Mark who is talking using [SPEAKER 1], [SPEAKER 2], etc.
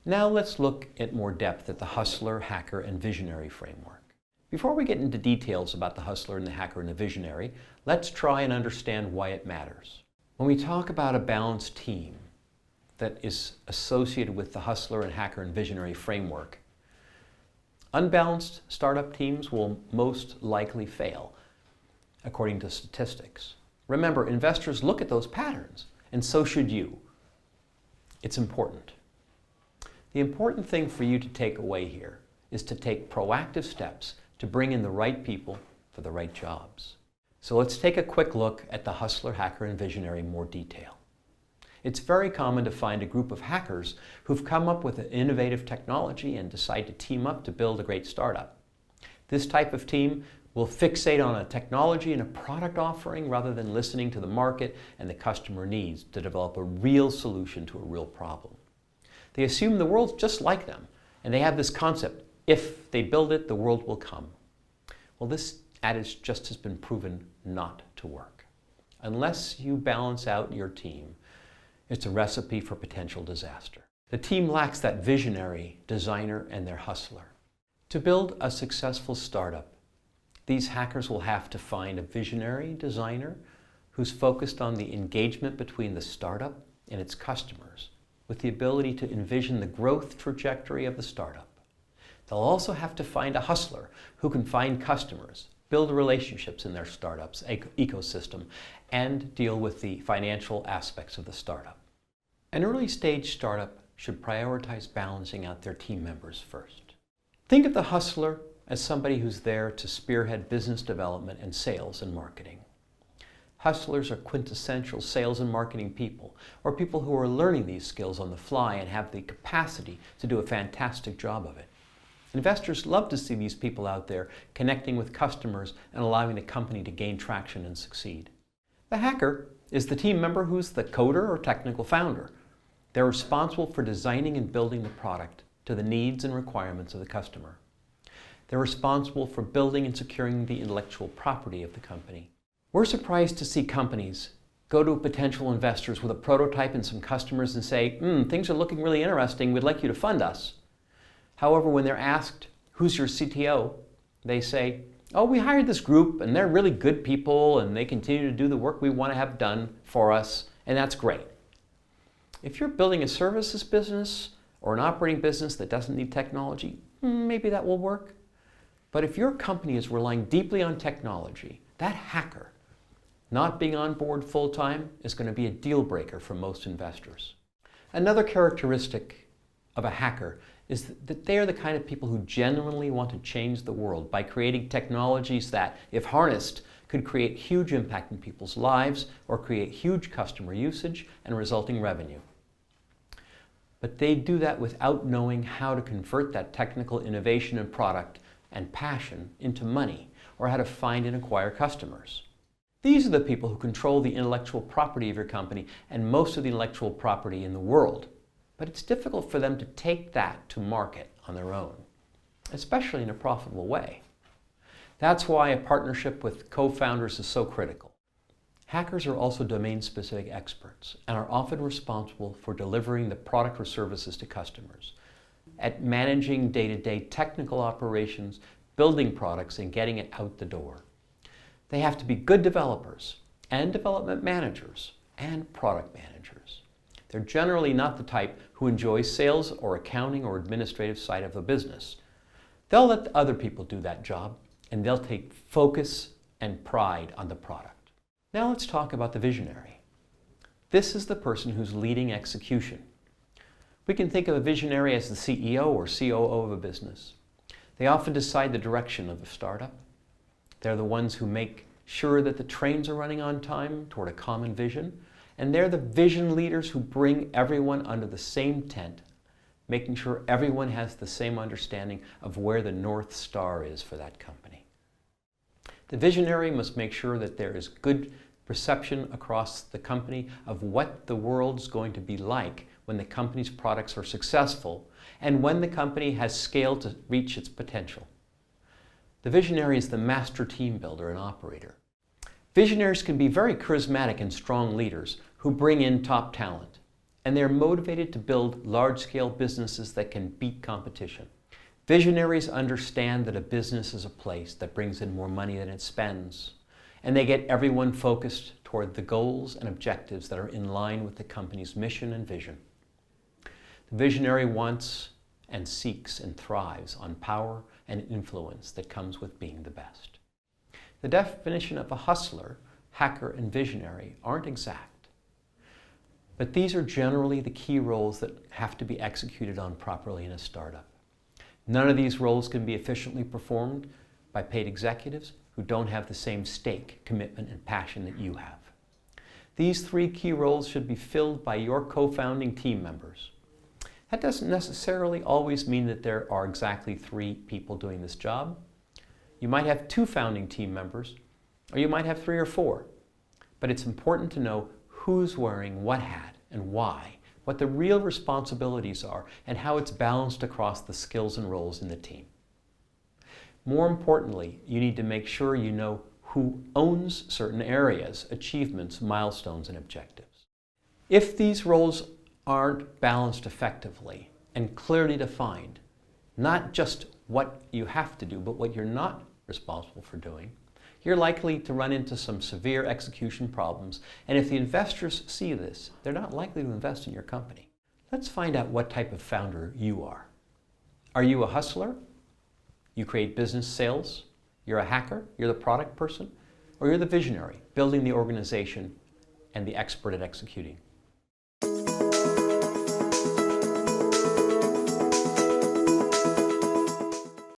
[SPEAKER 1] Now let's look at more depth at the hustler, hacker, and visionary framework. Before we get into details about the hustler and the hacker and the visionary, let's try and understand why it matters. When we talk about a balanced team that is associated with the hustler and hacker and visionary framework, unbalanced startup teams will most likely fail, according to statistics. Remember, investors look at those patterns, and so should you. It's important. The important thing for you to take away here is to take proactive steps to bring in the right people for the right jobs. So let's take a quick look at the hustler, hacker, and visionary in more detail. It's very common to find a group of hackers who've come up with an innovative technology and decide to team up to build a great startup. This type of team will fixate on a technology and a product offering rather than listening to the market and the customer needs to develop a real solution to a real problem. They assume the world's just like them, and they have this concept, if they build it, the world will come. Well, this adage just has been proven not to work. Unless you balance out your team, it's a recipe for potential disaster. The team lacks that visionary, designer, and their hustler. To build a successful startup, these hackers will have to find a visionary designer who's focused on the engagement between the startup and its customers, with the ability to envision the growth trajectory of the startup. They'll also have to find a hustler who can find customers, build relationships in their startup's ecosystem, and deal with the financial aspects of the startup. An early stage startup should prioritize balancing out their team members first. Think of the hustler as somebody who's there to spearhead business development and sales and marketing. Hustlers are quintessential sales and marketing people, or people who are learning these skills on the fly and have the capacity to do a fantastic job of it. Investors love to see these people out there connecting with customers and allowing the company to gain traction and succeed. The hacker is the team member who's the coder or technical founder. They're responsible for designing and building the product to the needs and requirements of the customer. They're responsible for building and securing the intellectual property of the company. We're surprised to see companies go to potential investors with a prototype and some customers and say, things are looking really interesting, we'd like you to fund us. However, when they're asked, who's your CTO? They say, oh, we hired this group and they're really good people and they continue to do the work we want to have done for us, and that's great. If you're building a services business or an operating business that doesn't need technology, maybe that will work. But if your company is relying deeply on technology, that hacker not being on board full-time is going to be a deal breaker for most investors. Another characteristic of a hacker is that they are the kind of people who genuinely want to change the world by creating technologies that, if harnessed, could create huge impact in people's lives or create huge customer usage and resulting revenue. But they do that without knowing how to convert that technical innovation and product and passion into money, or how to find and acquire customers. These are the people who control the intellectual property of your company and most of the intellectual property in the world. But it's difficult for them to take that to market on their own, especially in a profitable way. That's why a partnership with co-founders is so critical. Hackers are also domain-specific experts and are often responsible for delivering the product or services to customers, at managing day-to-day technical operations, building products, and getting it out the door. They have to be good developers and development managers and product managers. They're generally not the type who enjoys sales or accounting or administrative side of the business. They'll let other people do that job, and they'll take focus and pride on the product. Now let's talk about the visionary. This is the person who's leading execution. We can think of a visionary as the CEO or COO of a business. They often decide the direction of a startup. They're the ones who make sure that the trains are running on time toward a common vision. And they're the vision leaders who bring everyone under the same tent, making sure everyone has the same understanding of where the North Star is for that company. The visionary must make sure that there is good perception across the company of what the world's going to be like when the company's products are successful and when the company has scaled to reach its potential. The visionary is the master team builder and operator. Visionaries can be very charismatic and strong leaders who bring in top talent. and they're motivated to build large-scale businesses that can beat competition. Visionaries understand that a business is a place that brings in more money than it spends, and they get everyone focused toward the goals and objectives that are in line with the company's mission and vision. The visionary wants and seeks and thrives on power and influence that comes with being the best. The definition of a hustler, hacker, and visionary aren't exact, but these are generally the key roles that have to be executed on properly in a startup. None of these roles can be efficiently performed by paid executives who don't have the same stake, commitment, and passion that you have. These three key roles should be filled by your co-founding team members. That doesn't necessarily always mean that there are exactly 3 people doing this job. You might have 2 founding team members, or you might have 3 or 4. But it's important to know who's wearing what hat and why, what the real responsibilities are, and how it's balanced across the skills and roles in the team. More importantly, you need to make sure you know who owns certain areas, achievements, milestones, and objectives. If these roles aren't balanced effectively and clearly defined, not just what you have to do, but what you're not responsible for doing, you're likely to run into some severe execution problems, and if the investors see this, they're not likely to invest in your company. Let's find out what type of founder you are. Are you a hustler? You create business sales? You're a hacker? You're the product person? Or you're the visionary, building the organization and the expert at executing?